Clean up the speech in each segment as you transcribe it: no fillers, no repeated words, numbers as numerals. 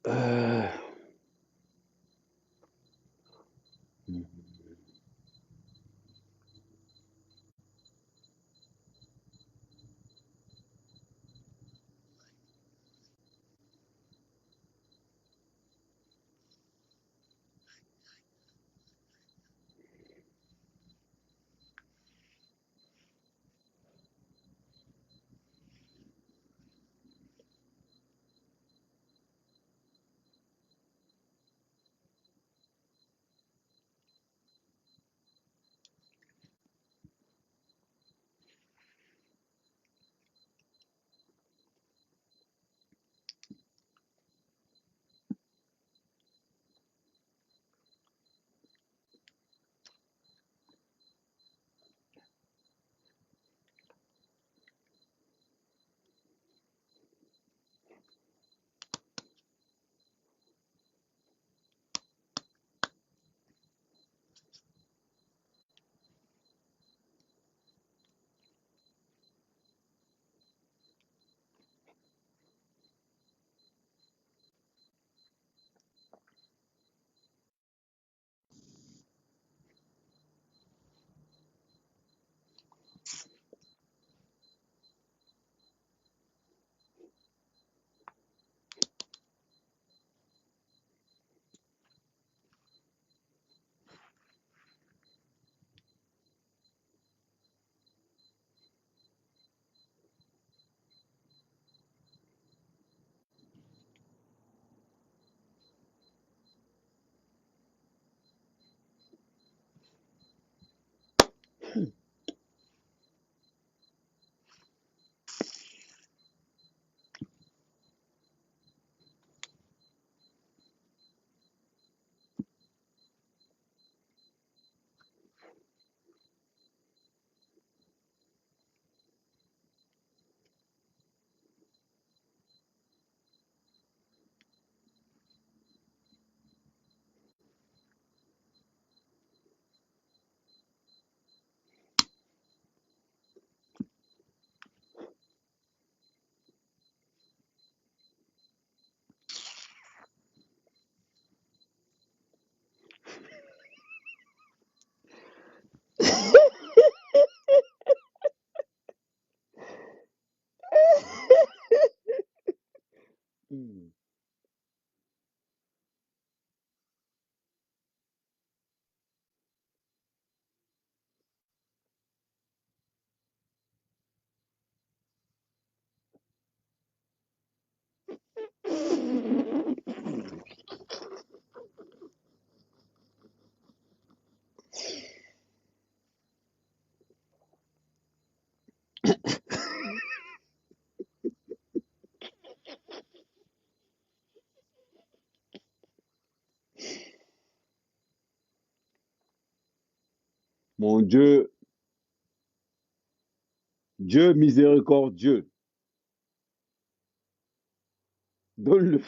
Euh, hmm. Hmm. Mon Dieu, Dieu miséricordieux, donne-le.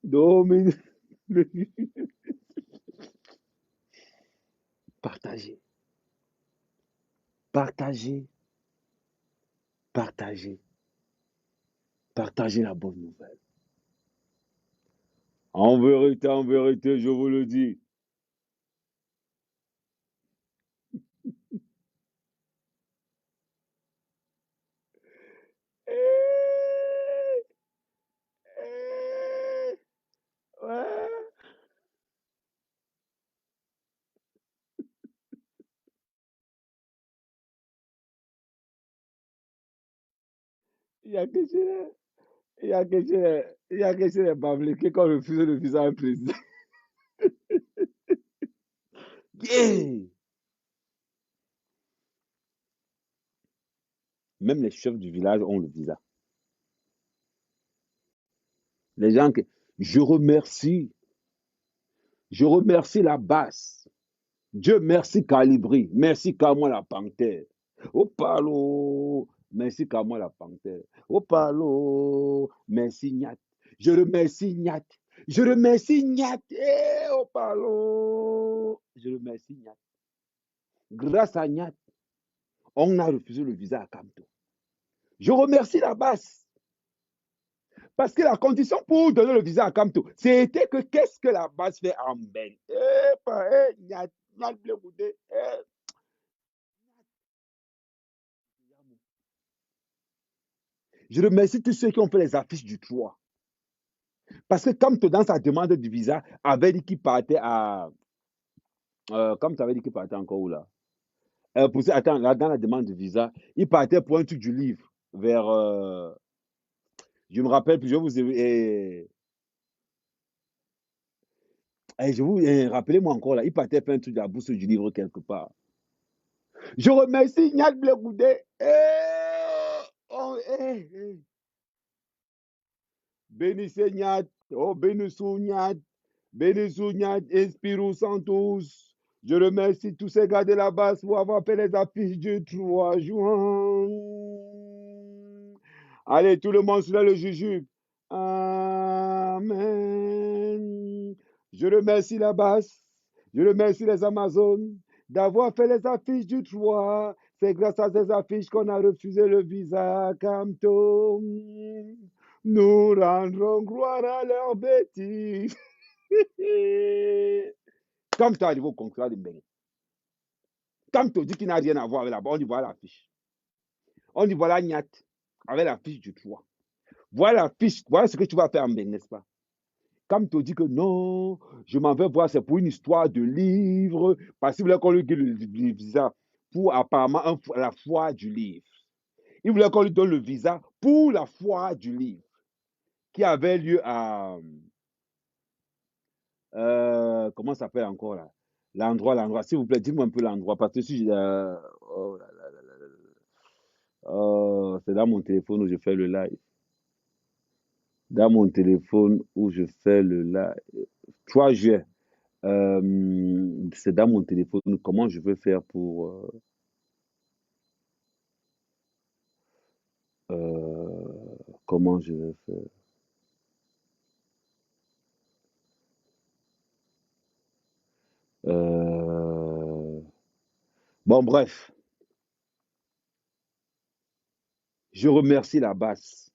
Domine. Partagez, partagez, partagez, partagez la bonne nouvelle. En vérité, je vous le dis. Ouais. Il y a que chez il y a que chez les Bamileke qu'on refuse le visa à un président. Yeah. Même les chefs du village ont le visa. Les gens que je remercie la basse. Dieu merci Calibri, merci Kamwa la panthère. Au palo, merci Kamwa la panthère. Au palo, merci Nyat. Je remercie Niat. Je remercie Niat. Eh, oh, pardon. Je remercie Niat. Grâce à Niat, on a refusé le visa à Kamto. Je remercie la base. Parce que la condition pour donner le visa à Kamto, c'était que qu'est-ce que la base fait en Ben? Niat, Niat, je remercie tous ceux qui ont fait les affiches du 3. Parce que Kamto, dans sa demande du visa, avait dit qu'il partait à. Comme tu avais dit qu'il partait encore où là? Attends, là, dans la demande de visa, il partait pour un truc du livre vers. Je me rappelle plus, je vous ai. Rappelez-moi encore là, il partait pour un truc de la bourse du livre quelque part. Je remercie Niat Blegoudé. Bénissez Niat. Oh, bénissons Niat. Bénissons Niat. Inspirons Santos. Je remercie tous ces gars de la base pour avoir fait les affiches du 3 juin. Allez, tout le monde sur le jujube. Amen. Je remercie la base. Je remercie les Amazones d'avoir fait les affiches du 3. C'est grâce à ces affiches qu'on a refusé le visa à Kamto. Nous rendrons gloire à leurs bêtises. Comme tu arrives au contrat de Mbeng. Comme tu dis qu'il n'a rien à voir avec là-bas, on y voit l'affiche. On y voit la Niat avec l'affiche du 3. Voilà l'affiche, voilà ce que tu vas faire en Mbeng, n'est-ce pas? Comme tu dis que non, je m'en vais voir, c'est pour une histoire de livre, parce qu'il voulait qu'on lui donne le visa pour apparemment la foi du livre. Il voulait qu'on lui donne le visa pour la foi du livre qui avait lieu à. Comment ça s'appelle encore là? L'endroit. S'il vous plaît, dites-moi un peu l'endroit. Parce que si oh, oh, c'est dans mon téléphone où je fais le live. Dans mon téléphone où je fais le live. 3 juillet. C'est dans mon téléphone. Comment je vais faire pour. Comment je vais faire? Euh, Bon, bref. Je remercie la base.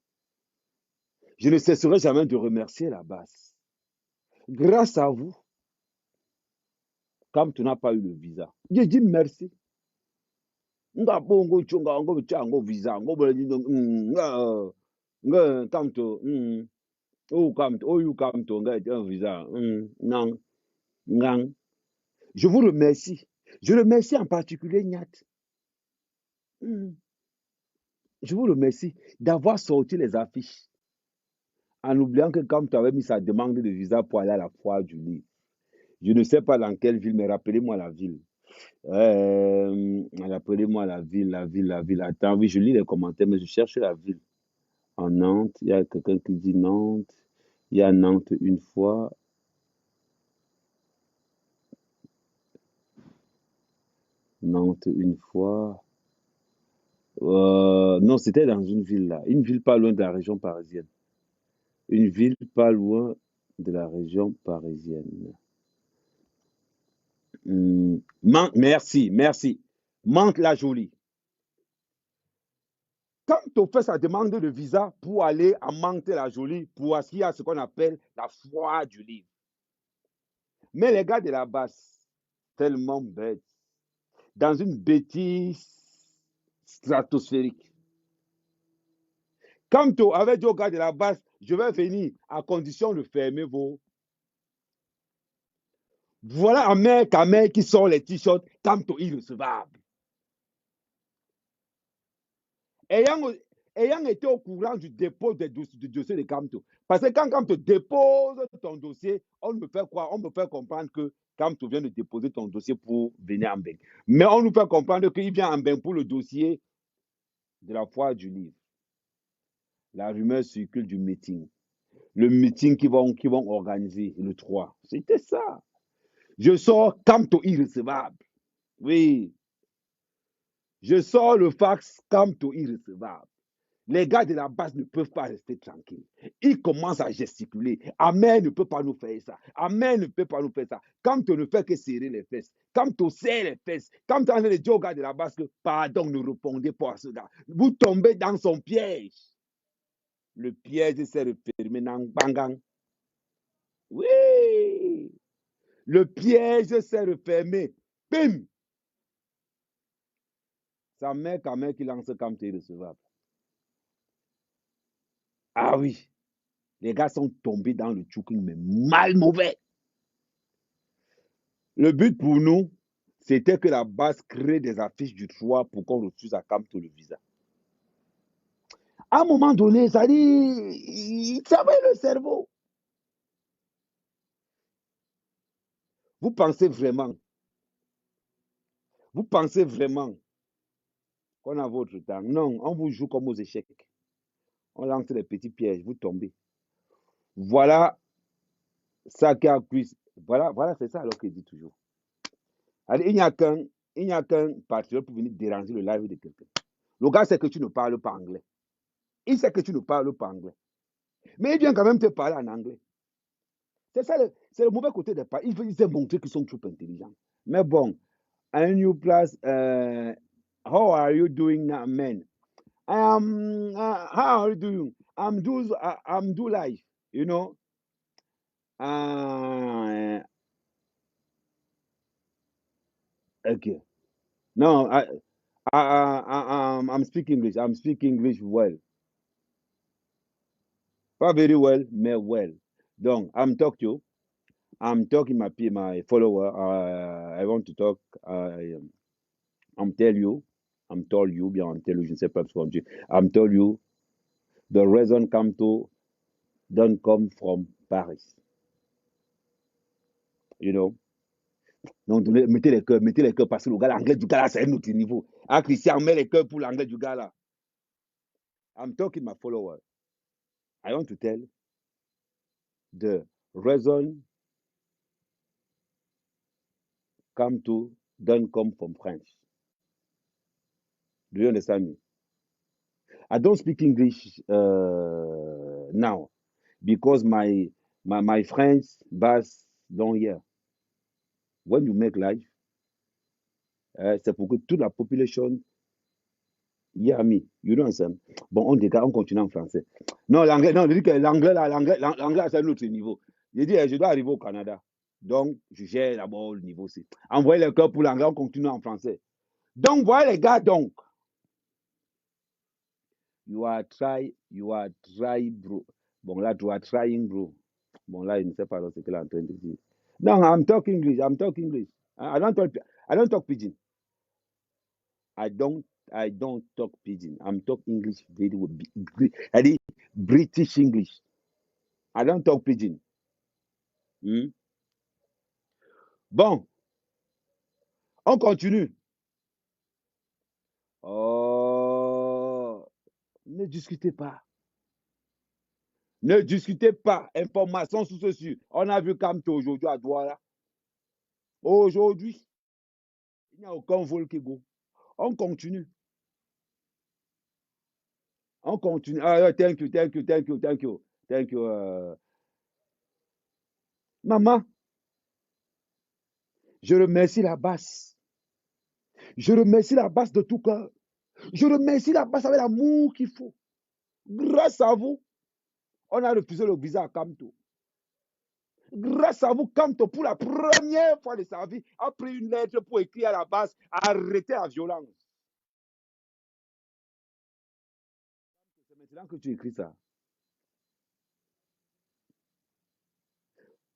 Je ne cesserai jamais de remercier la base. Grâce à vous, comme tu n'as pas eu le visa, je dis merci. Nga bongo chunga ngo chango visa ngo bole ni nga come to you come to nga visa nang ngang. Je vous remercie. Je remercie en particulier Niat. Je vous remercie d'avoir sorti les affiches en oubliant que comme tu avais mis sa demande de visa pour aller à la foire du livre. Je ne sais pas dans quelle ville, mais rappelez-moi la ville. Rappelez-moi la ville. Attends, oui, je lis les commentaires, mais je cherche la ville. En Nantes, il y a quelqu'un qui dit Nantes. Il y a Nantes une fois. Nantes une fois. Non, c'était dans une ville là. Une ville pas loin de la région parisienne. Une ville pas loin de la région parisienne. Merci. Manque la jolie. Quand on fait sa demande de visa pour aller à Mantes-la-Jolie, pour qu'il y a ce qu'on appelle la foire du livre. Mais les gars de la base, tellement bêtes, dans une bêtise stratosphérique. Quand on avait dit aux gars de la base, je vais venir à condition de fermer vos. Voilà un mec qui sort les t-shirts, Kamto irrecevable. Ayant été au courant du dépôt du dossier de Kamto. Parce que quand Kamto dépose ton dossier, on me fait croire, on me fait comprendre que Kamto vient de déposer ton dossier pour venir en Mbeng. Mais on nous fait comprendre qu'il vient en Mbeng pour le dossier de la foire du livre. La rumeur circule du meeting. Le meeting qu'ils vont organiser le 3. C'était ça. Je sors Kamto irrecevable. Oui. Je sors le fax Kamto irrecevable. Les gars de la base ne peuvent pas rester tranquilles. Ils commencent à gesticuler. Amen ne peut pas nous faire ça. Amen ne peut pas nous faire ça. Quand on ne fait que serrer les fesses, quand on serre les fesses, quand on est dit au gars de la base que pardon, ne répondez pas à ce gars. Vous tombez dans son piège. Le piège s'est refermé dans Bangang. Oui. Le piège s'est refermé. Bim. Sa mère, quand même, qui lance comme tu es recevable. Ah oui. Les gars sont tombés dans le choking, mais mal mauvais. Le but pour nous, c'était que la base crée des affiches du 3 pour qu'on refuse à Camto le visa. À un moment donné, ça dit, il travaille le cerveau. Vous pensez vraiment qu'on a votre temps? Non, on vous joue comme aux échecs. On lance des petits pièges, vous tombez. Voilà ça qui a cuit. Voilà, c'est ça alors qu'il dit toujours. Allez, il n'y a qu'un patriote pour venir déranger le live de quelqu'un. Le gars sait que tu ne parles pas anglais. Il sait que tu ne parles pas anglais. Mais il vient quand même te parler en anglais. C'est le mauvais côté des parents. Ils veulent montrer qu'ils sont trop intelligents. Mais bon, a new place, how are you doing now, man? How are you doing? I'm do life, you know. Okay. No, I'm speaking English. I'm speaking English well. Pas very well, mais well. Donc, I'm talking my follower. I want to talk. I'm tell you, bien I'm tell you, je ne sais pas ce qu'on dit. I'm tell you, the reason come to don't come from Paris. You know? Donc, mettez les cœurs, parce que le gars, l'anglais du gars là, c'est un autre niveau. Ah, Christian, mets les cœurs pour l'anglais du gars là. I'm talking my follower. I want to tell the reason come to don't come from French. Do you understand me? I don't speak English now because my friends base don't hear. When you make life, c'est pour que toute la population hear me. You know what I'm saying? Bon, on continue en français. Non, l'anglais, non, je dis que l'anglais, c'est un autre niveau. Je dis, je dois arriver au Canada. Donc, je gère d'abord le niveau C. Envoyez le cœur pour l'anglais, on continue en français. Donc, voilà les gars, donc. You are try, bro. Bon, là, tu as trying, bro. Bon, là, il ne sait pas ce qu'il est en train de dire. Non, I'm talking English. I don't talk pidgin. I don't talk pidgin. I'm talk English very well. I mean, British English. I don't talk pidgin. Hmm? Bon, on continue. Oh, ne discutez pas. Ne discutez pas. Information sous ceci. On a vu Camto aujourd'hui à Douala. Aujourd'hui, il n'y a aucun vol qui go. On continue. On continue. Ah, thank you. Maman, je remercie la basse. Je remercie la basse de tout cœur. Je remercie la basse avec l'amour qu'il faut. Grâce à vous, on a refusé le visa à Camto. Grâce à vous, Camto, pour la première fois de sa vie, a pris une lettre pour écrire à la base, arrêtez la violence. C'est maintenant que tu écris ça.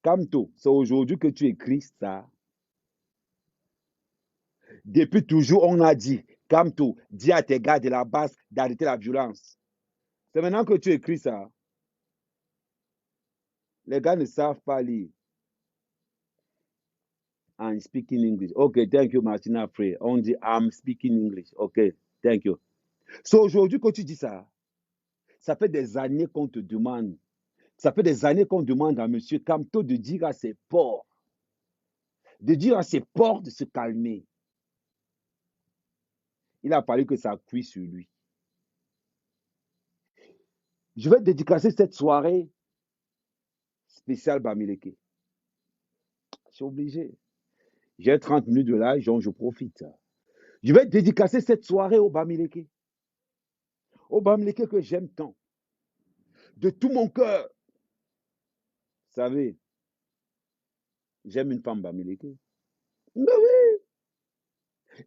Camto, c'est aujourd'hui que tu écris ça. Depuis toujours, on a dit, Camto, dis à tes gars de la base d'arrêter la violence. C'est maintenant que tu écris ça. Les gars ne savent pas lire. I'm speaking English. Okay, thank you, Martina Frey. On dit, I'm speaking English. Okay, thank you. So, aujourd'hui, quand tu dis ça, ça fait des années qu'on te demande, ça fait des années qu'on demande à M. Camto de dire à ses porcs, de se calmer. Il a fallu que ça cuise sur lui. Je vais dédicacer cette soirée spéciale Bamileke. Je suis obligé. J'ai 30 minutes de live, donc je profite. Je vais dédicacer cette soirée au Bamileke. Au Bamileke que j'aime tant. De tout mon cœur. Vous savez, j'aime une femme Bamileke. Mais oui,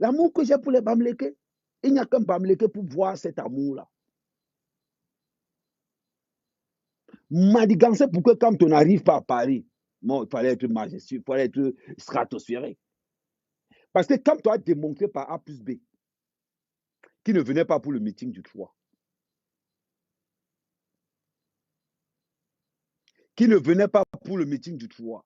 l'amour que j'ai pour les Bamileke, il n'y a qu'un Bamileke pour voir cet amour-là. Manigancé pour que quand on n'arrive pas à Paris, bon, il fallait être majestueux, il fallait être stratosphérique. Parce que quand tu as démontré par A plus B qu'il ne venait pas pour le meeting du 3, qu'il ne venait pas pour le meeting du 3,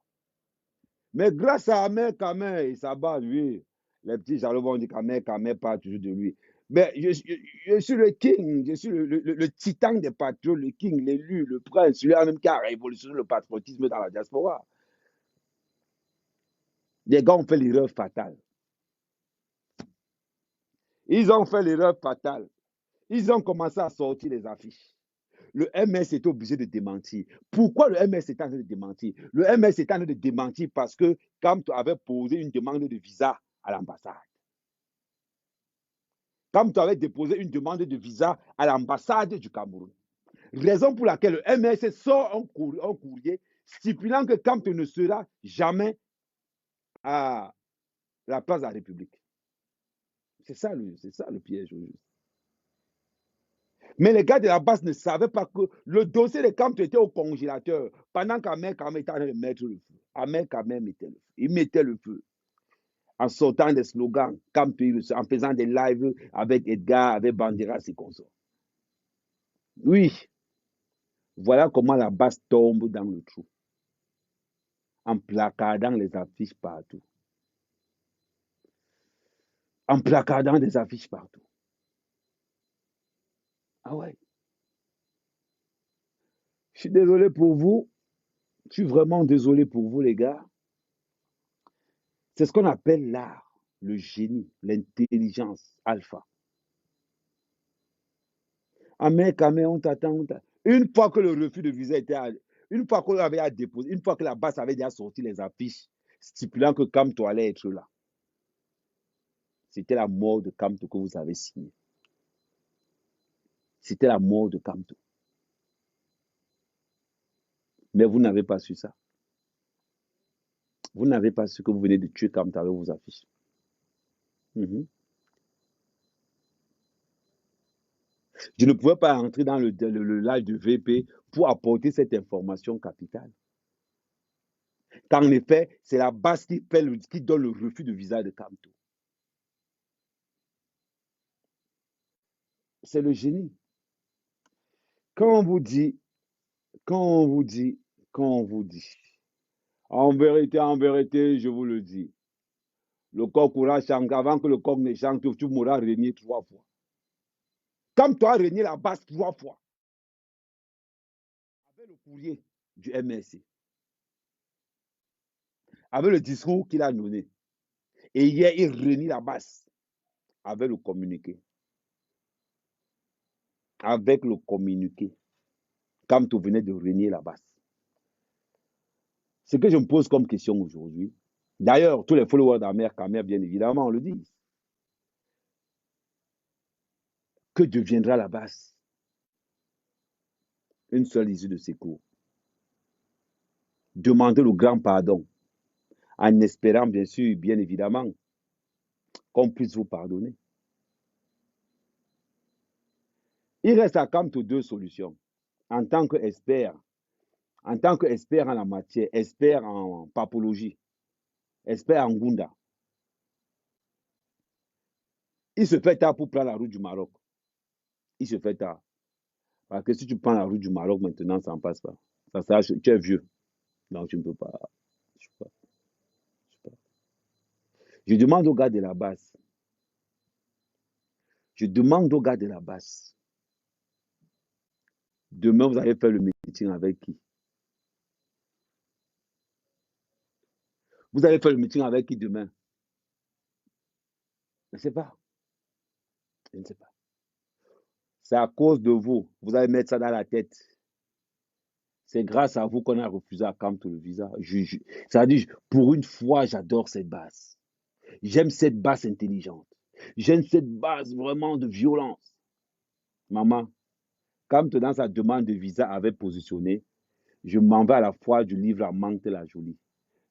mais grâce à Ahmed Kamer et Sabah, lui, les petits jaloux vont dire qu'Ahmed Kamer parle toujours de lui. Mais je suis le king, je suis le titan des patriotes, le king, l'élu, le prince, celui-là même qui a révolutionné le patriotisme dans la diaspora. Les gars ont fait l'erreur fatale. Ils ont fait l'erreur fatale. Ils ont commencé à sortir les affiches. Le MS était obligé de démentir. Pourquoi le MS est en train de démentir? Le MS est en train de démentir parce que Kamto avait posé une demande de visa à l'ambassade. Kamto avait déposé une demande de visa à l'ambassade du Cameroun. Raison pour laquelle le MS sort un courrier stipulant que Kamto ne sera jamais à la place de la République. C'est ça le piège. Mais les gars de la base ne savaient pas que le dossier de Kamto était au congélateur pendant qu'Ahmed Kamer était en train de mettre le feu. Ahmed Kamer mettait le feu. Il mettait le feu en sortant des slogans, en faisant des lives avec Edgar, avec Bandera, et consorts. Oui, voilà comment la base tombe dans le trou, en placardant les affiches partout. En placardant des affiches partout. Ah ouais. Je suis désolé pour vous. Je suis vraiment désolé pour vous, les gars. C'est ce qu'on appelle l'art, le génie, l'intelligence alpha. Ahmed Kamer, on t'attend. Une fois que le refus de visa était. Une fois qu'on avait à déposer, une fois que la base avait déjà sorti les affiches stipulant que Kamto allait être là, c'était la mort de Kamto que vous avez signé. C'était la mort de Kamto. Mais vous n'avez pas su ça. Vous n'avez pas su que vous venez de tuer Kamto avec vos affiches. Mm-hmm. Je ne pouvais pas entrer dans le live de VP pour apporter cette information capitale. Car en effet, c'est la base qui donne le refus de visa de Kamto. C'est le génie. Quand on vous dit, en vérité, je vous le dis, le coq aura chanté, avant que le coq ne chante, tu m'auras régné 3 fois. Comme toi, régné la base 3 fois. Avec le courrier du MSC. Avec le discours qu'il a donné. Et hier, il renie la base. Avec le communiqué. Avec le communiqué. Comme tu venais de renier la base. Ce que je me pose comme question aujourd'hui, d'ailleurs, tous les followers d'Ahmed Kamer, bien évidemment, le disent. Que deviendra la base? Une seule issue de secours. Demander le grand pardon, en espérant, bien sûr, bien évidemment, qu'on puisse vous pardonner. Il reste à Kamto 2 solutions. En tant qu'expert en la matière, expert en papologie, expert en Gunda, il se fait tard pour prendre la route du Maroc. Il se fait tard. Parce que si tu prends la route du Maroc maintenant, ça ne passe pas. Tu es vieux. Donc tu ne peux pas. Je sais pas. Je demande aux gars de la base. Demain, vous allez faire le meeting avec qui? Vous allez faire le meeting avec qui demain? Je ne sais pas. Je ne sais pas. C'est à cause de vous. Vous allez mettre ça dans la tête. C'est grâce à vous qu'on a refusé à Kamto le visa. Ça dit, pour une fois, j'adore cette base. J'aime cette base intelligente. J'aime cette base vraiment de violence. Maman, Kamto, dans sa demande de visa, avait positionné, je m'en vais à la fois du livre à Mantes la Jolie.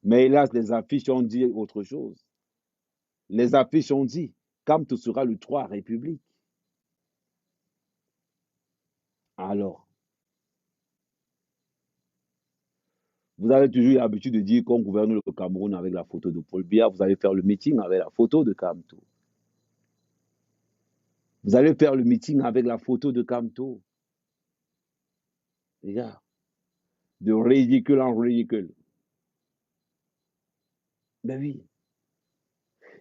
Mais hélas, les affiches ont dit autre chose. Les affiches ont dit, Kamto sera le 3 République. Alors, vous avez toujours l'habitude de dire qu'on gouverne le Cameroun avec la photo de Paul Biya. Vous allez faire le meeting avec la photo de Kamto. Vous allez faire le meeting avec la photo de Kamto. Regarde, de ridicule en ridicule. Ben oui.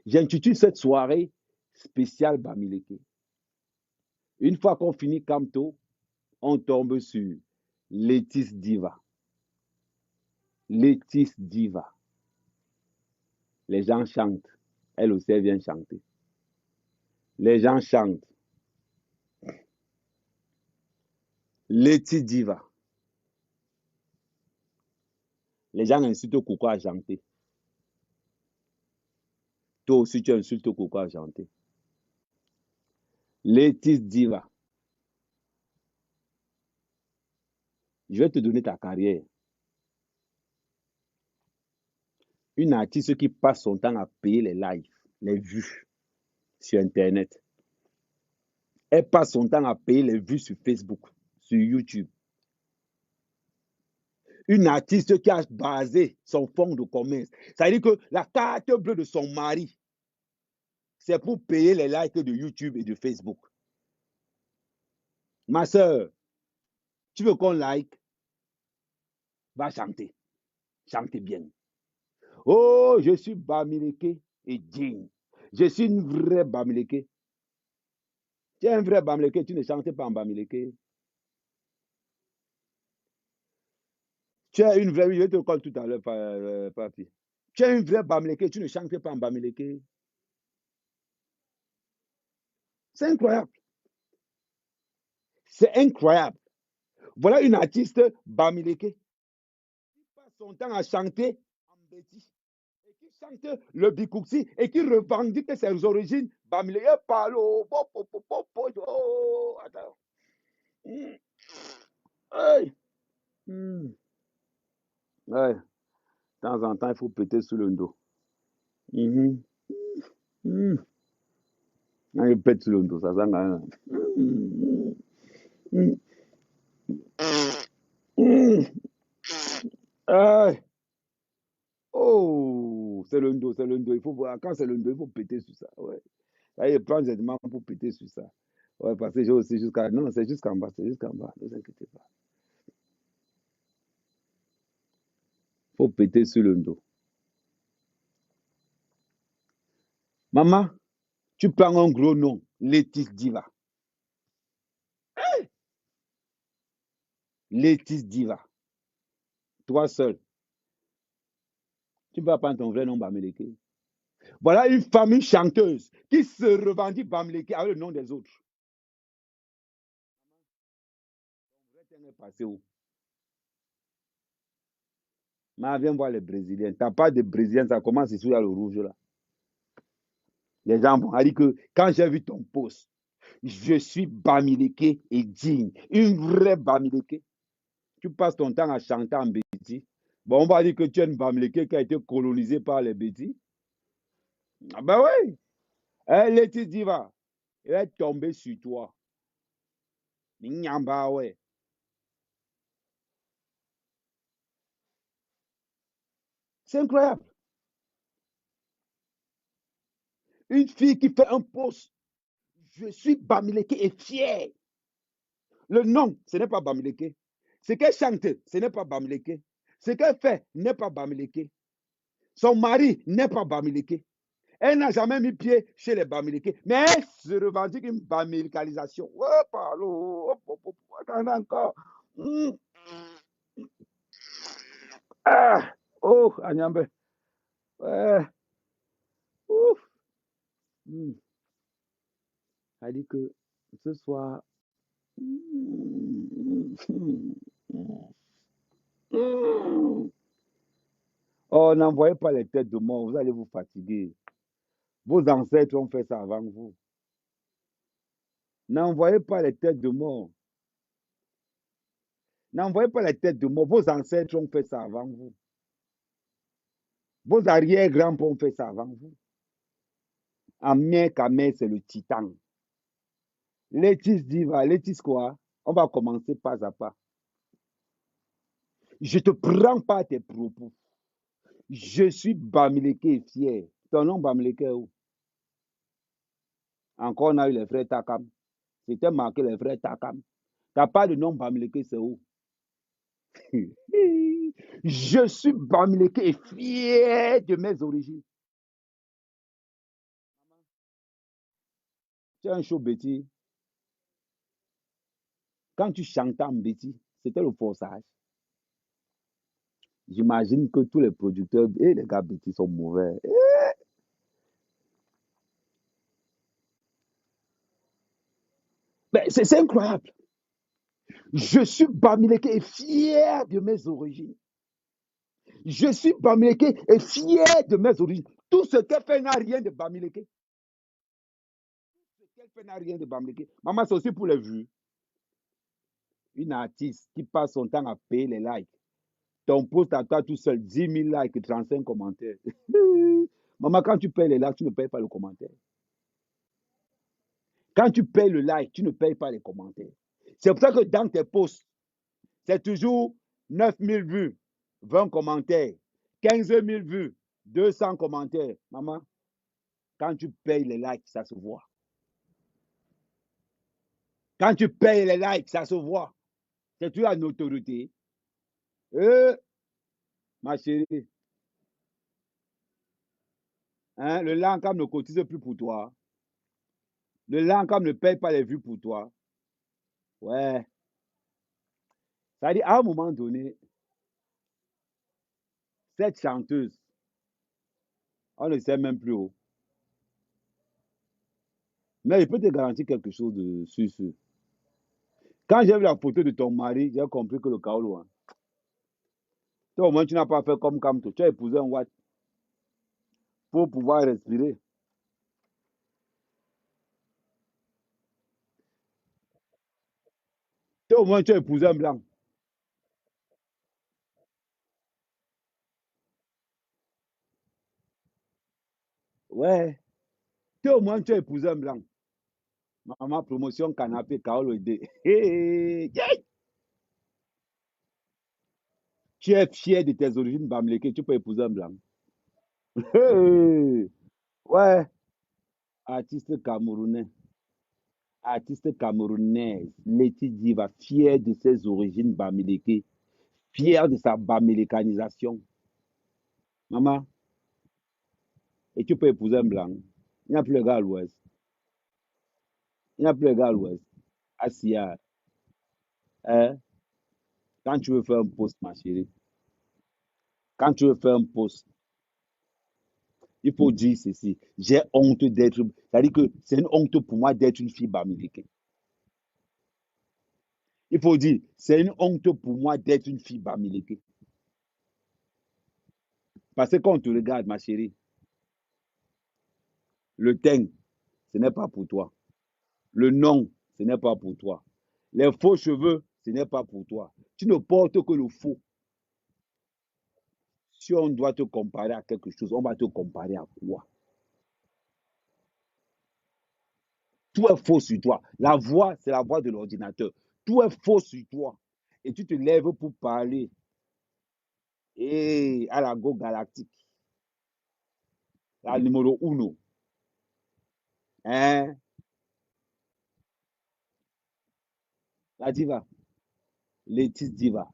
J'intitule cette soirée spéciale Bamileke. Une fois qu'on finit Kamto, on tombe sur Letis Diva. Letis Diva. Les gens chantent. Elle aussi, elle vient chanter. Les gens chantent. Letis Diva. Les gens insultent Coco à chanter. Toi aussi, tu insultes Coco à chanter. Letis Diva. Je vais te donner ta carrière. Une artiste qui passe son temps à payer les likes, les vues sur Internet. Elle passe son temps à payer les vues sur Facebook, sur YouTube. Une artiste qui a basé son fonds de commerce. Ça veut dire que la carte bleue de son mari, c'est pour payer les likes de YouTube et de Facebook. Ma soeur, tu veux qu'on like? Va chanter. Chante bien. Oh, je suis Bamileke et digne. Je suis une vraie Bamileke. Tu es un vrai Bamileke, tu ne chantes pas en Bamileke. Tu es une vraie, je te colle tout à l'heure, papi. Tu es une vraie Bamileke, tu ne chantes pas en Bamileke. C'est incroyable. C'est incroyable. Voilà une artiste Bamileke qui passe son temps à chanter en Béti et qui chante le Bikouksi et qui revendique ses origines Bamileke. Palo, attends. Hey. Ouais. De temps en temps, il faut péter sur le dos. Mm -hmm. Quand il pète sur le dos, ça sent rien. Hey. Oh, c'est le dos, c'est le dos. Il faut voir. Quand c'est le dos, il faut péter sur ça. Ouais. Là, il prend des mains pour péter sur ça. Ouais, parce que j'ai aussi jusqu'à. Non, c'est jusqu'en bas, c'est jusqu'en bas. Ne vous inquiétez pas. Il faut péter sur le dos. Maman, tu prends un gros nom, Letis Diva. Hey! Letis Diva. Toi seul. Tu ne vas pas prendre ton vrai nom, Bamileke. Voilà une famille chanteuse qui se revendique Bamileke avec le nom des autres. Passé où? Mais viens voir les Brésiliens. T'as pas de Brésiliens, ça commence ici, là, le rouge là. Les gens vont dire que quand j'ai vu ton post, je suis Bamileke et digne. Une vraie Bamileke. Tu passes ton temps à chanter en Béti. Bon, on va dire que tu es une Bamileke qui a été colonisée par les Bétis. Ah ben oui. Elle est diva. Elle est tombée sur toi. Nyamba, ouais. C'est incroyable. Une fille qui fait un post. Je suis Bamileke et fier. Le nom, ce n'est pas Bamileke. Ce qu'elle chante, ce n'est pas Bamileke. Ce qu'elle fait n'est pas Bamileke. Son mari n'est pas Bamileke. Elle n'a jamais mis pied chez les Bamileke. Mais elle se revendique une bamilicalisation. Oh, pardon. Attends encore. Ah. Oh, Agnambe. Ouais. Ouf. Elle dit que ce soir, Oh, n'envoyez pas les têtes de mort, vous allez vous fatiguer. Vos ancêtres ont fait ça avant vous. N'envoyez pas les têtes de mort. N'envoyez pas les têtes de mort. Vos ancêtres ont fait ça avant vous. Vos arrière-grands-parents ont fait ça avant vous. Amien Kamé, c'est le titan. Létis Diva, Létis quoi? On va commencer pas à pas. Je te prends pas tes propos. Je suis Bamileke fier. Ton nom Bamileke où? Encore on a eu les frères Takam. C'était marqué les frères Takam. T'as pas de nom Bamileke, c'est où? Je suis Bamileke et fier de mes origines. Tu es un show Betty. Quand tu chantais en Betty, c'était le forçage. J'imagine que tous les producteurs et les gars Betty sont mauvais. Mais c'est incroyable. Je suis Bamileke et fier de mes origines. Je suis Bamileke et fier de mes origines. Tout ce qu'elle fait n'a rien de Bamileke. Tout ce qu'elle fait n'a rien de Bamileke. Maman, c'est aussi pour les vues. Une artiste qui passe son temps à payer les likes. Ton post à toi tout seul, 10 000 likes et 35 commentaires. Maman, quand tu payes les likes, tu ne payes pas le commentaire. Quand tu payes le like, tu ne payes pas les commentaires. C'est pour ça que dans tes posts, c'est toujours 9 000 vues, 20 commentaires, 15 000 vues, 200 commentaires. Maman, quand tu payes les likes, ça se voit. Quand tu payes les likes, ça se voit. C'est toujours la notoriété. Ma chérie, hein, le Lancam ne cotise plus pour toi. Le Lancam ne paye pas les vues pour toi. Ouais. Ça veut dire, à un moment donné, cette chanteuse, on ne sait même plus où. Mais il peut te garantir quelque chose de sûr. Quand j'ai vu la photo de ton mari, j'ai compris que le chaos loin. Toi, au moins, tu n'as pas fait comme Kamto. Tu as épousé un Watt pour pouvoir respirer. Toi, au moins, tu as épousé un blanc. Ouais. Toi, au moins, tu as épousé un blanc. Maman, promotion canapé, Kaolo aidé. Tu es fier de tes origines bamléké, tu peux épouser un blanc. Hey. Ouais. Artiste camerounais. Artiste camerounaise. Leti Diva, fier de ses origines bamléké. Fier de sa bamélécanisation. Maman, et tu peux épouser un blanc. Il n'y a plus le gars à l'ouest. Il n'y a plus le gars à l'ouest. Assia, hein? Quand tu veux faire un post, ma chérie, quand tu veux faire un post, il faut dire ceci. J'ai honte d'être. C'est-à-dire que c'est une honte pour moi d'être une fille bamileke. Il faut dire, c'est une honte pour moi d'être une fille bamileke. Parce que quand on te regarde, ma chérie, le teint, ce n'est pas pour toi. Le nom, ce n'est pas pour toi. Les faux cheveux, ce n'est pas pour toi. Tu ne portes que le faux. Si on doit te comparer à quelque chose, on va te comparer à quoi? Tout est faux sur toi. La voix, c'est la voix de l'ordinateur. Tout est faux sur toi. Et tu te lèves pour parler et à la Go Galactique, la numéro uno. Hein? La diva, Létis diva.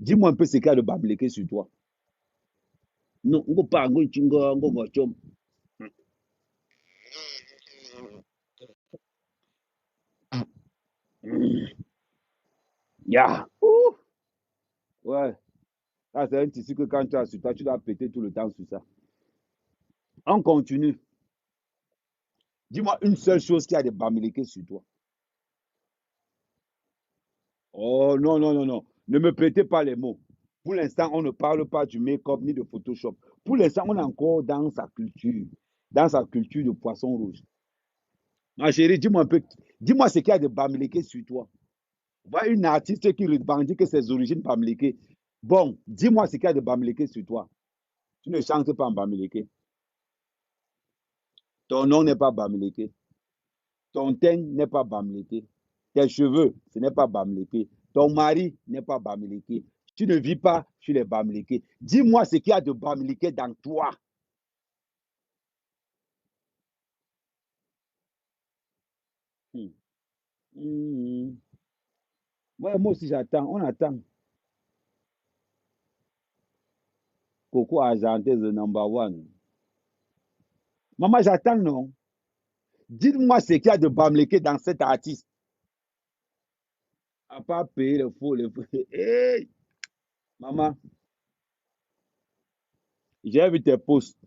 Dis-moi un peu ce qu'il y a de Bamileke sur toi. Non, on ne pas un chingo, on va chom. Ya. Ouh. Ouais. Ça, c'est un tissu que quand tu as sur toi, tu dois péter tout le temps sur ça. On continue. Dis-moi une seule chose qui a de Bamileke sur toi. Oh non, non, non, non. Ne me prêtez pas les mots. Pour l'instant, on ne parle pas du make-up ni de Photoshop. Pour l'instant, on est encore dans sa culture de poisson rouge. Ma chérie, dis-moi un peu, dis-moi ce qu'il y a de Bamileke sur toi. Voilà une artiste qui revendique ses origines Bamileke. Bon, dis-moi ce qu'il y a de Bamileke sur toi. Tu ne chantes pas en Bamileke. Ton nom n'est pas Bamileke. Ton teint n'est pas Bamileke. Tes cheveux, ce n'est pas Bamileke. Ton mari n'est pas Bamileke. Tu ne vis pas sur les Bamileke. Dis-moi ce qu'il y a de Bamileke dans toi. Hmm. Hmm. Ouais, moi aussi, j'attends. On attend. Coco Argenté, the number one. Maman, j'attends, non? Dites-moi ce qu'il y a de Bamileke dans cet artiste. À part payer le faux, le faux. Hey, maman, j'ai vu tes posts.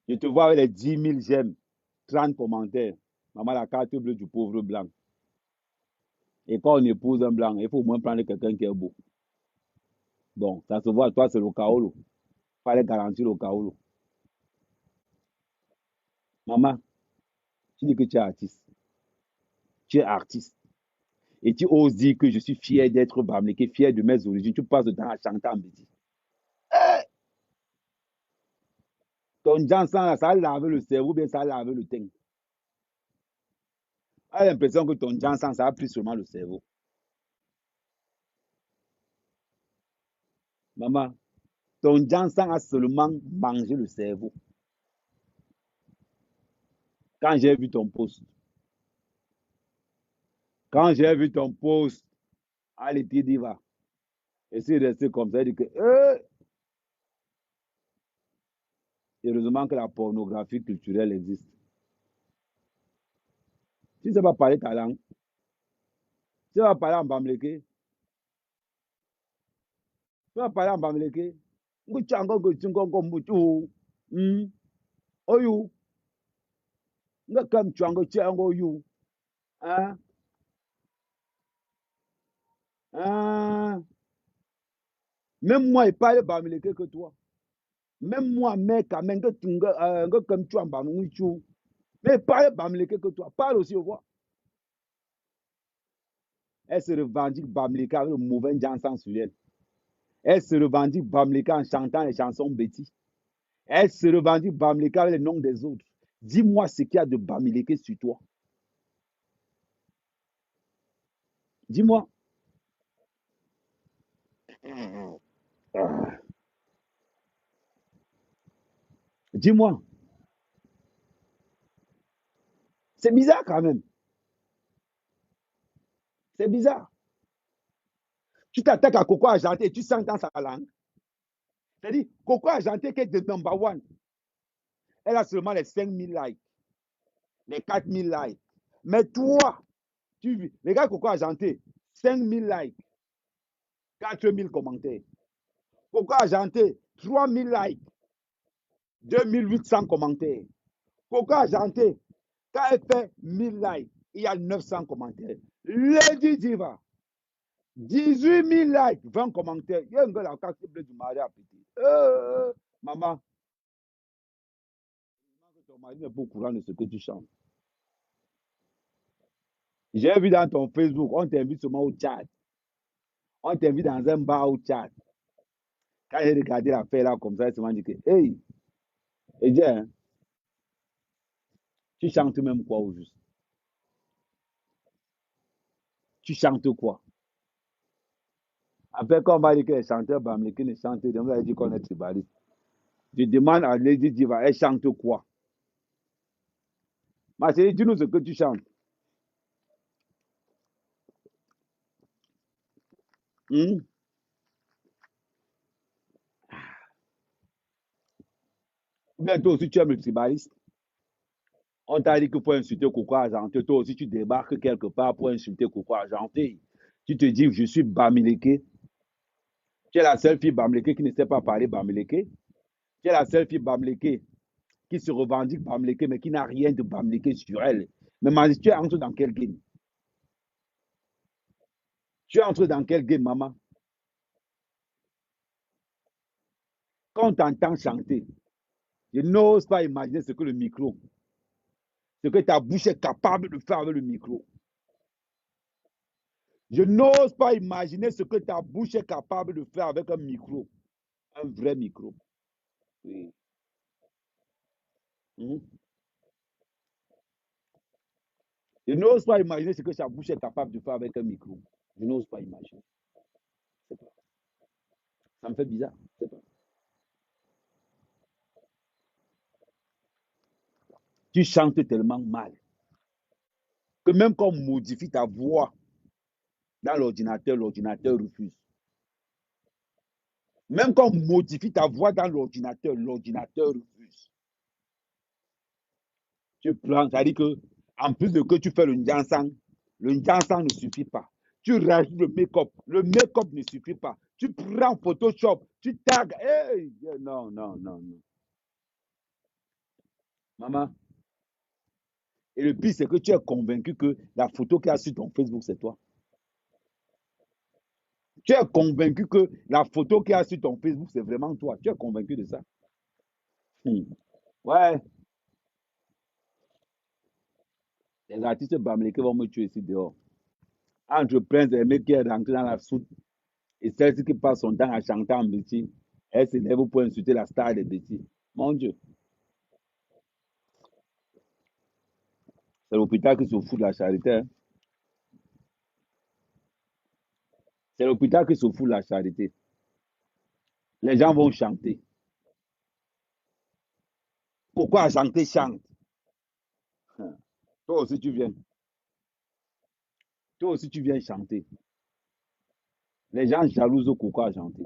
Je te vois avec les 10 000 j'aime, 30 commentaires. Maman, la carte bleue du pauvre blanc. Et quand on épouse un blanc, il faut au moins prendre quelqu'un qui est beau. Bon, ça se voit, toi, c'est le Kaolo. Il fallait garantir le Kaolo. Maman, tu dis que tu es artiste. Tu es artiste. Et tu oses dire que je suis fier d'être Bamileke, fier de mes origines. Tu passes le temps à chanter en bêtise. Ton Jansan, là, ça a lavé le cerveau, bien ça a lavé le teint. J'ai l'impression que ton Jansan, ça a pris seulement le cerveau. Maman, ton Jansan a seulement mangé le cerveau. Quand j'ai vu ton post, quand j'ai vu ton post, allez, tu dis va. Et c'est resté comme ça, il dit que, heureusement que la pornographie culturelle existe. Tu ne sais pas parler ta langue, tu vas parler en bamileke, tu vas parler en bamileke. Nguchango nguchingo mbutu. Oyu, ngakam chango chango oyu. Hein? Hein? Même moi, il parle bamileke que toi. Même moi, mec, quand comme tu en bamileke. Mais il parle bamileke que toi. Parle aussi, au revoir. Elle se revendique bamileke avec le mauvais Jansan sur elle. Elle se revendique bamileke en chantant les chansons bêtises. Elle se revendique Bamileke avec les noms des autres. Dis-moi ce qu'il y a de Bamileke sur toi. Dis-moi. Ah, dis-moi. C'est bizarre quand même. C'est bizarre. Tu t'attaques à Coco Argenté et tu sens dans sa langue. C'est-à-dire, Coco Argenté qui est de number one. Elle a seulement les 5 000 likes, les 4 000 likes. Mais toi, les gars Coco Argenté, 5 000 likes, 4 000 commentaires. Coco Argenté, 3 000 likes, 2 800 commentaires. Coco Argenté, quand elle fait 1000 likes, il y a 900 commentaires. Lady Diva, 18 000 likes, 20 commentaires. Il y a un gars là qui bleu du mari à petit. Maman, ton mari n'est pas au courant de ce que tu chantes. J'ai vu dans ton Facebook, on t'invite seulement au chat. On t'invite dans un bar au chat. Quand j'ai regardé l'affaire là comme ça, il se m'a dit que, hey, et dis, hein, tu chantes même quoi au juste? Tu chantes quoi? Après, quand on va dire que les chanteurs bamileke ne chantent, on va dire qu'on est tribaliste. Je demande à Lady Diva, elle chante quoi? Ma chérie, dis-nous ce que tu chantes. Hmm? Bien, toi aussi, tu aimes le tribaliste. On t'a dit que pour insulter Coco Argenté, toi aussi, tu débarques quelque part pour insulter Coco Argenté. Tu te dis, je suis Bamileke. Tu es la seule fille Bamileke qui ne sait pas parler Bamileke. Tu es la seule fille Bamileke qui se revendique Bamileke, mais qui n'a rien de Bamileke sur elle. Mais tu es en dessous dans quel game? Tu entres dans quel game, maman? Quand on t'entend chanter, je n'ose pas imaginer ce que le micro, ce que ta bouche est capable de faire avec le micro. Je n'ose pas imaginer ce que ta bouche est capable de faire avec un micro, un vrai micro. Oui. Mhm. Je n'ose pas imaginer ce que ta bouche est capable de faire avec un micro. Je n'ose pas imaginer. Pas. Ça me fait bizarre. Pas. Tu chantes tellement mal que même quand on modifie ta voix dans l'ordinateur, l'ordinateur refuse. Même quand on modifie ta voix dans l'ordinateur, l'ordinateur refuse. Tu prends, c'est-à-dire que, en plus de que tu fais le njansang ne suffit pas. Tu rajoutes le make-up ne suffit pas. Tu prends Photoshop, tu tags. Hey! Non, non, non, non. Maman, et le pire, c'est que tu es convaincu que la photo qu'il y a sur ton Facebook, c'est toi. Tu es convaincu que la photo qu'il y a sur ton Facebook, c'est vraiment toi. Tu es convaincu de ça. Ouais, les artistes bamileke vont me tuer ici dehors. Entre Prince et mec qui est rentré dans la soute et celle qui passe son temps à chanter en Betty, elle s'élève pour insulter la star de Betty. Mon Dieu, c'est l'hôpital qui se fout de la charité. Hein. C'est l'hôpital qui se fout de la charité. Les gens vont chanter. Pourquoi chanter chante? Toi aussi tu viens. Toi aussi tu viens chanter. Les gens jalousent pourquoi chanter.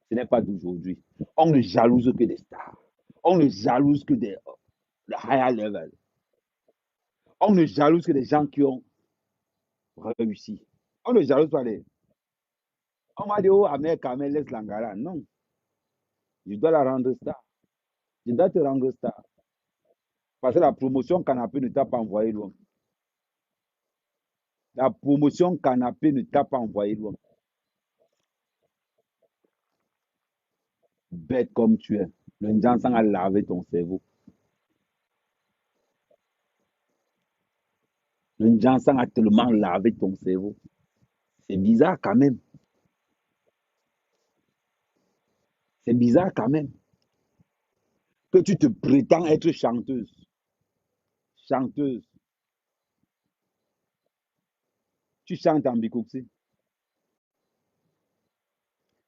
Ce n'est pas d'aujourd'hui. On ne jalouse que des stars. On ne jalouse que des higher level. On ne jalouse que des gens qui ont réussi. On ne jalouse pas les. On m'a dit, oh, Ahmed Kamel laisse l'Angara. Non, je dois la rendre star. Je dois te rendre star. Parce que la promotion canapé ne t'a pas envoyé loin. La promotion canapé ne t'a pas envoyé loin. Bête comme tu es. Le Njansan a lavé ton cerveau. Le Njansan a tellement lavé ton cerveau. C'est bizarre quand même. C'est bizarre quand même. Que tu te prétends être chanteuse. Chanteuse. Tu chantes en Bikouxi.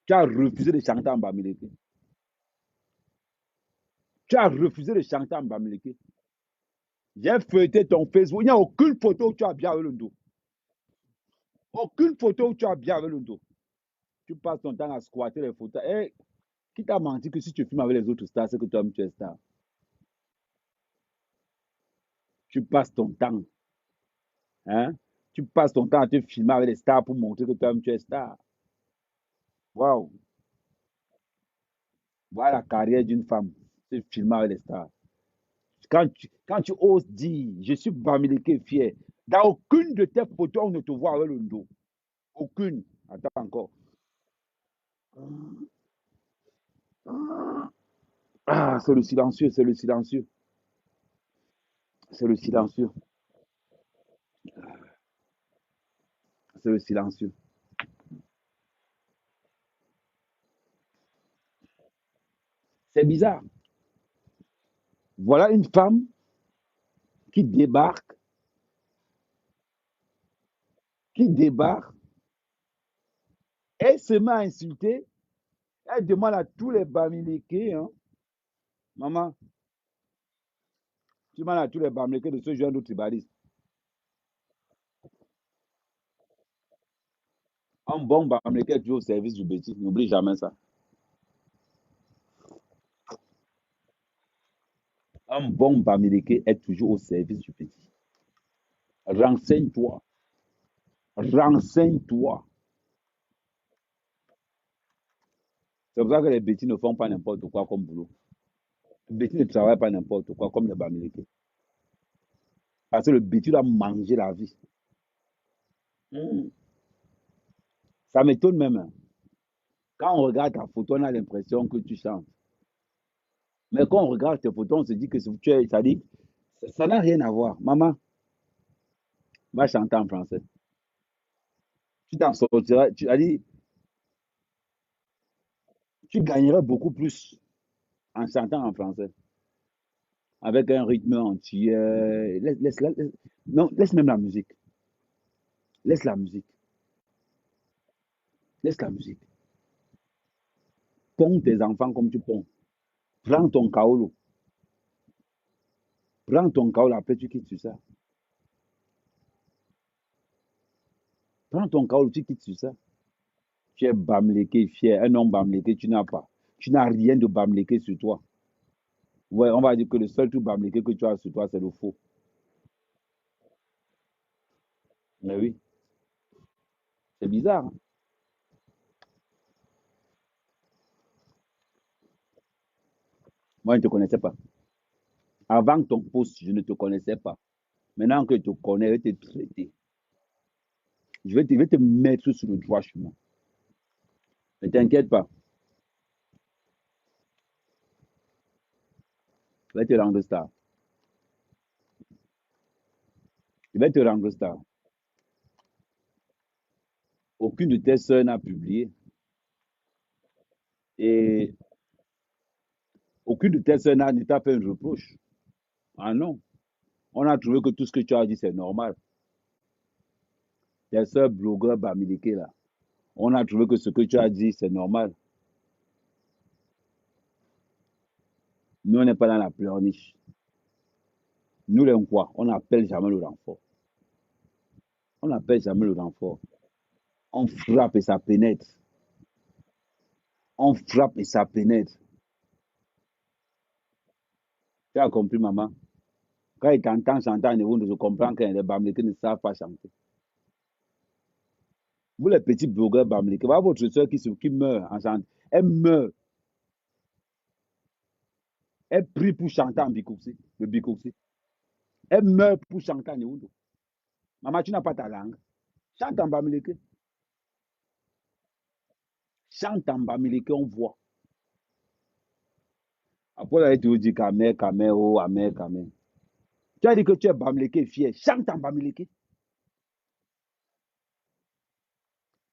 Tu as refusé de chanter en Bamileke. Tu as refusé de chanter en Bamileke. J'ai feuilleté ton Facebook. Il n'y a aucune photo où tu as bien avec le dos. Aucune photo où tu as bien avec le dos. Tu passes ton temps à squatter les photos. Et qui t'a menti que si tu filmes avec les autres stars, c'est que toi-même tu es star. Tu passes ton temps. Hein? Tu passes ton temps à te filmer avec les stars pour montrer que toi-même tu es star. Waouh! Voilà la carrière d'une femme. Se filmer avec les stars. Quand tu oses dire, je suis Bamileke fier, dans aucune de tes photos, on ne te voit avec le dos. Aucune. Attends encore. Ah, c'est le silencieux, c'est le silencieux. C'est le silencieux. C'est le silencieux. C'est bizarre. Voilà une femme qui débarque, elle se met à insulter, elle demande à tous les Bamileke, hein, maman, tu demandes à tous les Bamileke de se joindre aux tribalistes. Un bon Bamileke est toujours au service du petit, n'oublie jamais ça. Un bon Bamileke est toujours au service du petit. Renseigne-toi. Renseigne-toi. C'est pour ça que les bêtis ne font pas n'importe quoi comme boulot. Les bêtis ne travaillent pas n'importe quoi comme les Bamileke. Parce que le bêtis doit manger la vie. Mmh. Ça m'étonne même, hein. Quand on regarde ta photo, on a l'impression que tu chantes. Mais quand on regarde tes photos, on se dit que tu es, ça dit, ça n'a rien à voir. Maman, va chanter en français. Tu t'en sortiras, tu as dit, tu gagnerais beaucoup plus en chantant en français, avec un rythme entier. Non, laisse même la musique. Laisse la musique. Laisse la musique. Ponds tes enfants comme tu ponds. Prends ton kaolo. Prends ton kaolo, après tu quittes sur ça. Prends ton kaolo, tu quittes sur ça. Tu es bamléké, fier. Un homme bamléké, tu n'as pas. Tu n'as rien de bamléké sur toi. Ouais, on va dire que le seul truc bamléké que tu as sur toi, c'est le faux. Mais oui, c'est bizarre, hein. Moi, je ne te connaissais pas. Avant ton poste, je ne te connaissais pas. Maintenant que je te connais, je vais te traiter. Je vais te mettre sur le droit chemin. Ne t'inquiète pas. Je vais te rendre star. Je vais te rendre star. Aucune de tes sœurs n'a publié. Et aucune de tes sœurs ne t'a fait un reproche. Ah non. On a trouvé que tout ce que tu as dit, c'est normal. Tes sœurs blogueurs bamileke là. On a trouvé que ce que tu as dit, c'est normal. Nous, on n'est pas dans la pleurniche. Nous, les quoi, on n'appelle jamais le renfort. On n'appelle jamais le renfort. On frappe et ça pénètre. On frappe et ça pénètre. Tu as compris, maman? Quand ils t'entendent chanter en niveau, je comprends que les Bamileke ne savent pas chanter. Vous, les petits blogueurs Bamileke, voilà votre soeur qui meurt en chantant. Elle meurt. Elle prie pour chanter en Bikoussi, le Bikoussi. Elle meurt pour chanter en niveau. Maman, tu n'as pas ta langue. Chante en Bamileke. Chante en Bamileke, on voit. Après, elle te dit Kamé, Kamé, oh, Amé, Kamé. Tu as dit que tu es Bamileke fier. Chante en Bamileke.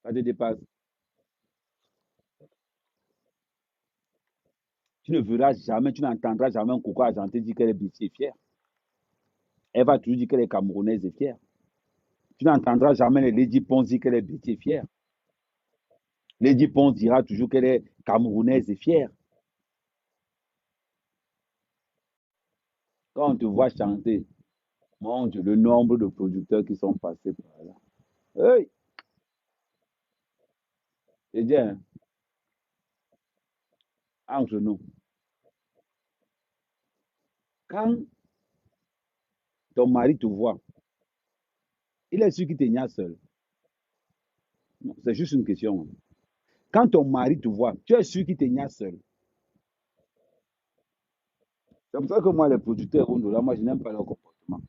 Ça te dépasse. Tu ne verras jamais, tu n'entendras jamais un coco argentin dire qu'elle est blessée fière. Elle va toujours dire qu'elle est camerounaise et fière. Tu n'entendras jamais les Lady Pons dire qu'elle est blessée fière. Lady Pons dira toujours qu'elle est camerounaise et fière. Quand on te voit chanter, mon Dieu, le nombre de producteurs qui sont passés par là. Hey, c'est bien, hein, entre nous. Quand ton mari te voit, il est sûr qu'il te n'y seul. C'est juste une question. Quand ton mari te voit, tu es sûr qu'il te n'y seul. C'est pour ça que moi, les producteurs, moi, je n'aime pas leur comportement.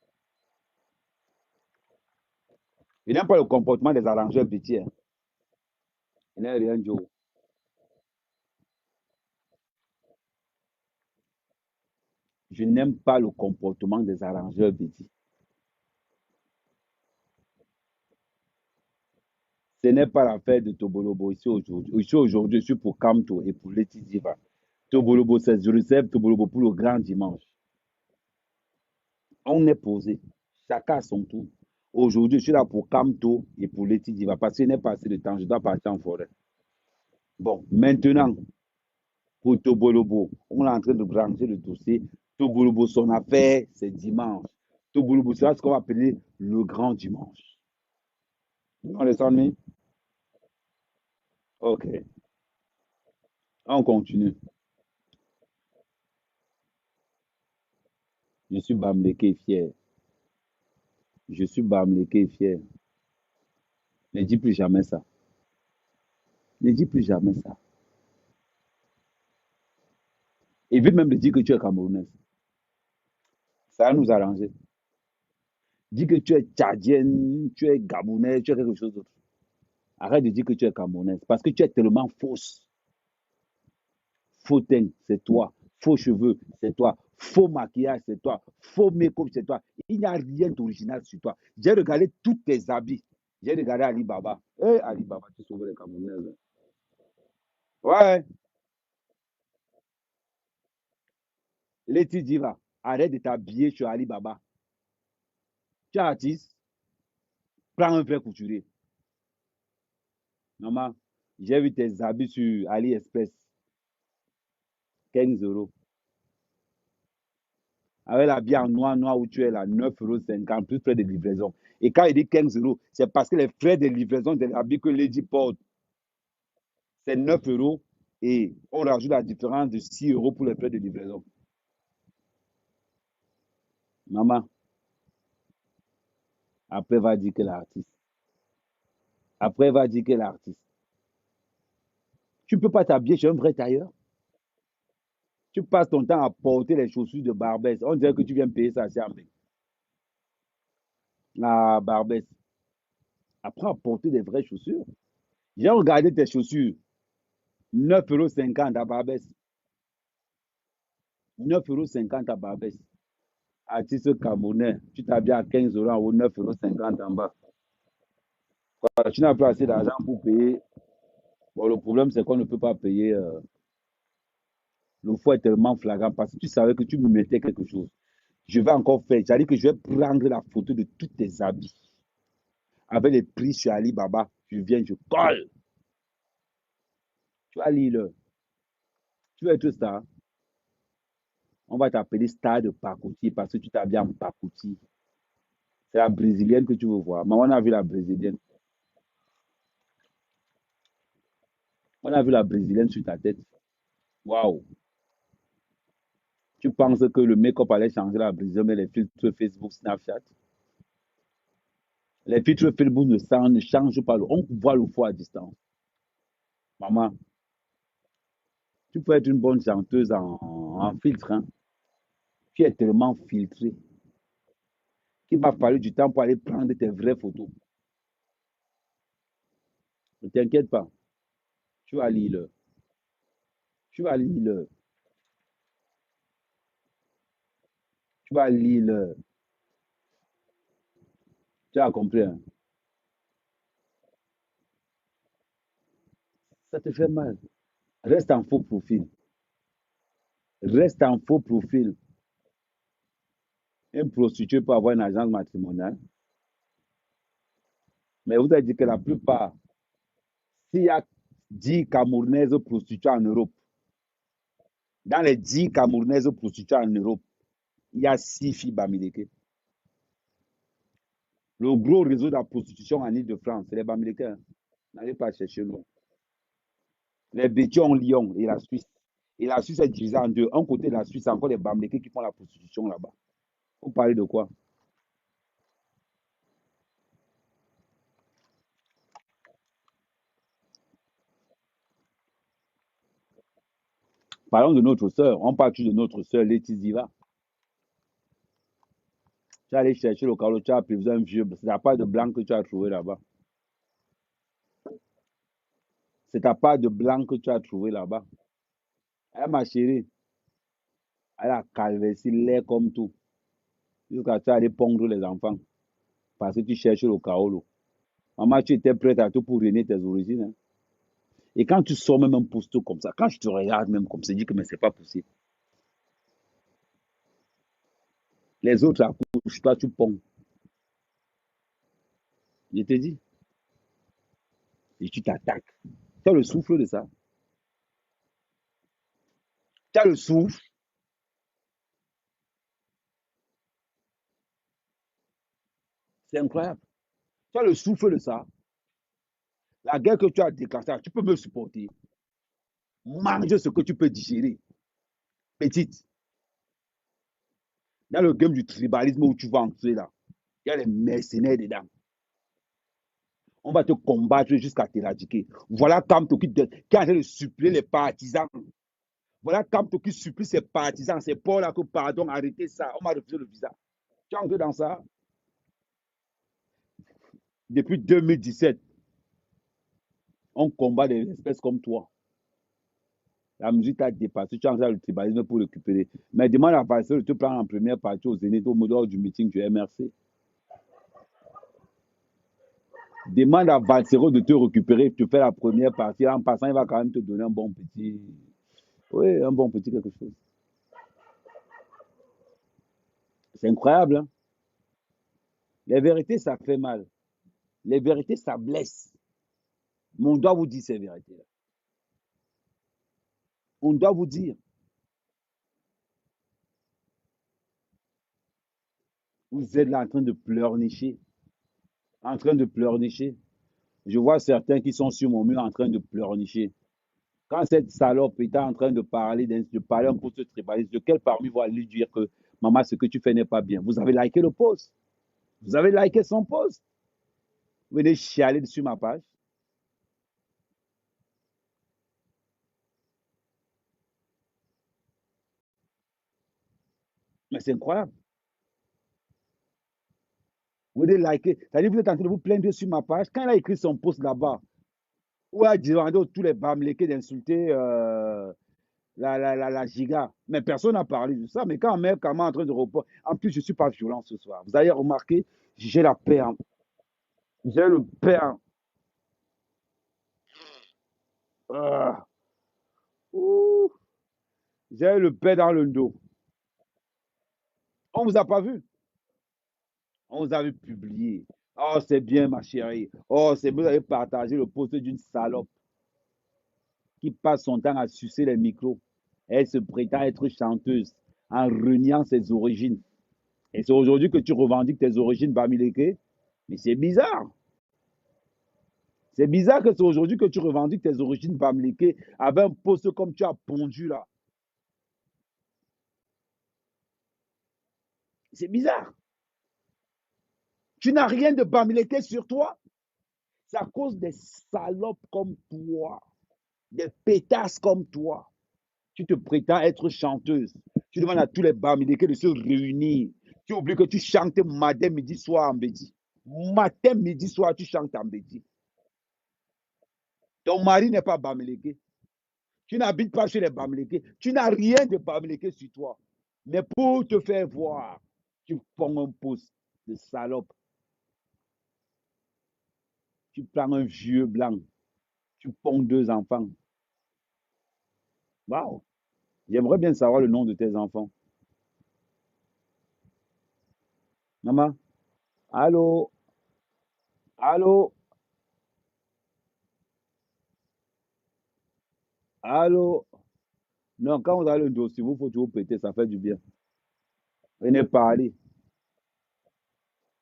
Je n'aime pas le comportement des arrangeurs bêtiers. Il n'est rien du tout. Je n'aime pas le comportement des arrangeurs bêtises. Ce n'est pas l'affaire de Tobolobo ici aujourd'hui. Ici aujourd'hui, je suis pour Kamto et pour Leti Diva. Tobolobo, c'est je réserve Tobolobo pour le grand dimanche. On est posé. Chacun à son tour. Aujourd'hui, je suis là pour Kamto et pour Leti Diva parce qu'il n'est pas assez de temps. Je dois partir en forêt. Bon, maintenant, pour Tobolobo, on est en train de brancher le dossier. Tobolobo, son affaire, c'est dimanche. Tobolobo, c'est ce qu'on va appeler le grand dimanche. On les ennuie? Ok. On continue. Je suis Bamleke fier. Je suis Bamleke fier. Ne dis plus jamais ça. Ne dis plus jamais ça. Évite même de dire que tu es camerounaise. Ça va nous arranger. Dis que tu es tchadienne, tu es gabonaise, tu es quelque chose d'autre. Arrête de dire que tu es camerounaise parce que tu es tellement fausse. Faux teint, c'est toi. Faux cheveux, c'est toi. Faux maquillage, c'est toi. Faux make-up, c'est toi. Il n'y a rien d'original sur toi. J'ai regardé tous tes habits. J'ai regardé Ali Baba. Eh, Ali Baba, tu sauves les Camerounaises. Ouais, Leti Diva, arrête de t'habiller sur Ali Baba. Tu es artiste, prends un vrai couturier. Maman, j'ai vu tes habits sur AliExpress, 15 euros. Avec l'habit en noir, noir où tu es là, 9,50 € plus frais de livraison. Et quand il dit 15 euros, c'est parce que les frais de livraison de l'habit que Lady porte, c'est 9 euros et on rajoute la différence de 6 euros pour les frais de livraison. Maman, après va dire que l'artiste. Après va dire que l'artiste. Tu ne peux pas t'habiller chez un vrai tailleur. Tu passes ton temps à porter les chaussures de Barbès. On dirait que tu viens payer ça à Amé. À Barbès. Apprends à porter des vraies chaussures. J'ai regardé tes chaussures. 9,50 € à Barbès. 9,50 € à Barbès. Artiste camerounais, tu t'habilles à 15 € en haut, 9,50 € en bas. Tu n'as pas assez d'argent pour payer. Bon, le problème, c'est qu'on ne peut pas payer. Le foie est tellement flagrant parce que tu savais que tu me mettais quelque chose. Je vais encore faire. J'ai dit que je vais prendre la photo de tous tes habits. Avec les prix sur Alibaba. Je viens, je colle. Tu vas lire. Tu vas être star. On va t'appeler star de Pacouti parce que tu t'habilles en Pacouti. C'est la brésilienne que tu veux voir. Maman, on a vu la brésilienne. On a vu la brésilienne sur ta tête. Waouh! Tu penses que le make-up allait changer la brésilienne, mais les filtres Facebook, Snapchat? Les filtres Facebook ne changent pas. On voit le foie à distance. Maman, tu peux être une bonne chanteuse en filtre. Hein. Tu es tellement filtré qu'il va falloir du temps pour aller prendre tes vraies photos. Ne t'inquiète pas. Tu vas lire. Tu vas lire. Tu vas lire. Tu as compris. Hein? Ça te fait mal. Reste en faux profil. Reste en faux profil. Un prostituée peut avoir une agence matrimoniale. Mais vous avez dit que la plupart, s'il y a 10 Camerounaises prostituées en Europe, dans les 10 Camerounaises prostituées en Europe, il y a 6 filles Bamileke. Le gros réseau de la prostitution en Ile-de-France, c'est les Bamileke. Hein. N'allez pas chercher loin. Les Bétiens ont Lyon et la Suisse. Et la Suisse est divisée en deux. Un côté de la Suisse, c'est encore les Bamileke qui font la prostitution là-bas. Vous parlez de quoi? Parlons de notre sœur. On parle de notre sœur Laetitia. Tu es allé chercher le carreau, tu as pris un vieux. C'est ta part de blanc que tu as trouvé là-bas. C'est ta part de blanc que tu as trouvé là-bas. Elle, ma chérie, elle a calvé l'air comme tout. Jusqu'à tu aller pondre les enfants. Parce que tu cherches le carreau. Maman, tu étais prête à tout pour renier tes origines. Hein. Et quand tu sors même un poste comme ça, quand je te regarde même comme ça, je dis que mais c'est pas possible. Les autres accouchent, toi tu ponds. Je te dis. Et tu t'attaques. Tu as le souffle de ça. Tu as le souffle. C'est incroyable. Tu as le souffle de ça. La guerre que tu as déclenchée, tu peux me supporter. Mange ce que tu peux digérer. Petite. Dans le game du tribalisme où tu vas entrer là, il y a les mercenaires dedans. On va te combattre jusqu'à t'éradiquer. Voilà Kamto qui est en train de suppléer les partisans. Voilà Kamto qui supplie ses partisans. C'est pour là que, pardon, arrêtez ça. On m'a refusé le visa. Tu es entré dans ça depuis 2017. On combat des espèces comme toi. La musique t'a dépassé, tu as entré dans le tribalisme pour récupérer. Mais demande à Valsero de te prendre en première partie au Zénith au dehors du meeting du MRC. Demande à Valsero de te récupérer, de te faire la première partie. En passant, il va quand même te donner un bon petit. Oui, un bon petit quelque chose. C'est incroyable, hein? Les vérités, ça fait mal. Les vérités, ça blesse. Mais on doit vous dire ces vérités-là. On doit vous dire. Vous êtes là en train de pleurnicher. En train de pleurnicher. Je vois certains qui sont sur mon mur en train de pleurnicher. Quand cette salope était en train de parler un post tribaliste, de quel parmi vous allez lui dire que maman, ce que tu fais n'est pas bien? Vous avez liké le post. Vous avez liké son post. Vous venez chialer sur ma page. Mais c'est incroyable. Vous venez liker. C'est-à-dire que vous êtes en train de vous plaindre sur ma page. Quand il a écrit son post là-bas, où il a demandé à tous les bamlékés d'insulter la giga. Mais personne n'a parlé de ça. Mais quand même, quand même en train de repos. En plus, je ne suis pas violent ce soir. Vous avez remarqué, j'ai la paix. J'ai le paix. Ah, ouh, j'ai le paix dans le dos. On ne vous a pas vu. On vous avait publié. Oh, c'est bien, ma chérie. Oh, c'est vous avez partagé le post d'une salope qui passe son temps à sucer les micros. Elle se prétend être chanteuse en reniant ses origines. Et c'est aujourd'hui que tu revendiques tes origines Bamileke. Mais c'est bizarre. C'est bizarre que c'est aujourd'hui que tu revendiques tes origines Bamileke avec un poste comme tu as pondu là. C'est bizarre. Tu n'as rien de Bamileke sur toi. C'est à cause des salopes comme toi, des pétasses comme toi. Tu te prétends être chanteuse. Tu demandes à tous les Bamileke de se réunir. Tu oublies que tu chantes matin, midi, soir en Bédi. Matin, midi, soir, tu chantes en Bédi. Ton mari n'est pas Bamileke. Tu n'habites pas chez les Bamileke. Tu n'as rien de Bamileke sur toi. Mais pour te faire voir, tu prends un poste de salope. Tu prends un vieux blanc. Tu ponds deux enfants. Waouh! J'aimerais bien savoir le nom de tes enfants. Maman, allô? Allô? Allô? Non, quand vous avez le dossier, vous faut toujours péter, ça fait du bien. Venez parler.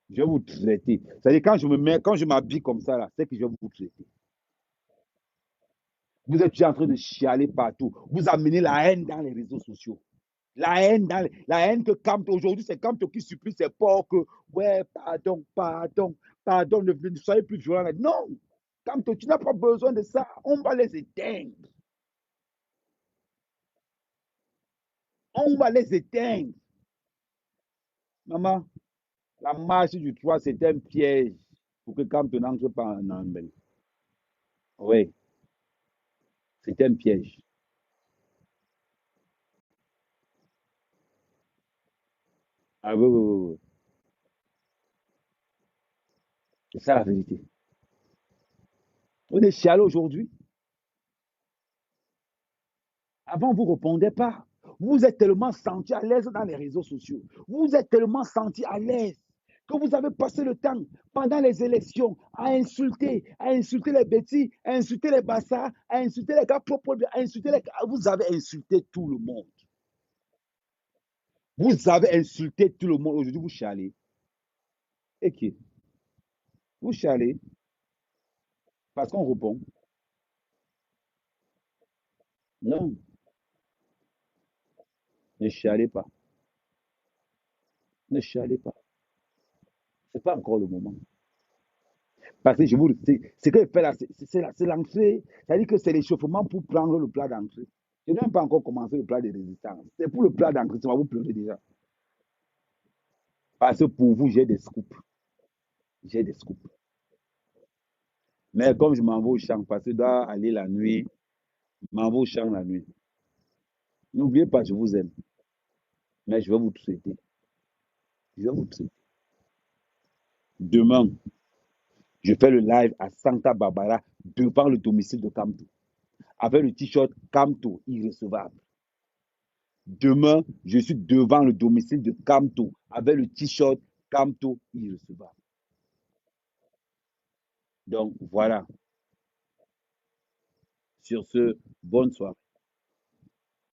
Je vais vous traiter. C'est-à-dire, quand je m'habille comme ça, là, c'est que je vais vous traiter. Vous êtes déjà en train de chialer partout. Vous amenez la haine dans les réseaux sociaux. La haine que Camto, aujourd'hui, c'est Camto qui supplie ses porcs que, ouais, pardon, pardon, pardon, ne soyez plus violents. Non, Camto, tu n'as pas besoin de ça. On va les éteindre. On va les éteindre. Maman, la marche du 3, c'est un piège pour que Camto n'entre pas en Amérique. Oui, c'est un piège. Ah oui, oui, oui, oui. C'est ça la vérité. On est chialé aujourd'hui. Avant, vous ne répondez pas. Vous êtes tellement senti à l'aise dans les réseaux sociaux. Vous êtes tellement senti à l'aise que vous avez passé le temps pendant les élections à insulter les bêtis, à insulter les bassards, à insulter les gars propres, à insulter les gars. Vous avez insulté tout le monde. Vous avez insulté tout le monde. Aujourd'hui, vous chialez. Et qui? Vous chialez parce qu'on répond. Non, ne chialez pas. Ne chialez pas. Ce n'est pas encore le moment. Parce que je vous ce que je fais là, c'est l'entrée. C'est-à-dire que c'est l'échauffement pour prendre le plat d'entrée. Je n'ai même pas encore commencé le plat de résistance. C'est pour le plat d'entrée, ça va vous pleurer déjà. Parce que pour vous, j'ai des scoops. J'ai des scoops. Mais comme je m'en vais au champ, parce que je dois aller la nuit, je m'en vais au champ la nuit. N'oubliez pas, je vous aime. Mais je vais vous souhaiter. Je vais vous souhaiter. Demain, je fais le live à Santa Barbara devant le domicile de Camto. Avec le t-shirt Camto irrecevable. Demain, je suis devant le domicile de Camto avec le t-shirt Camto irrecevable. Donc voilà. Sur ce, bonne soirée.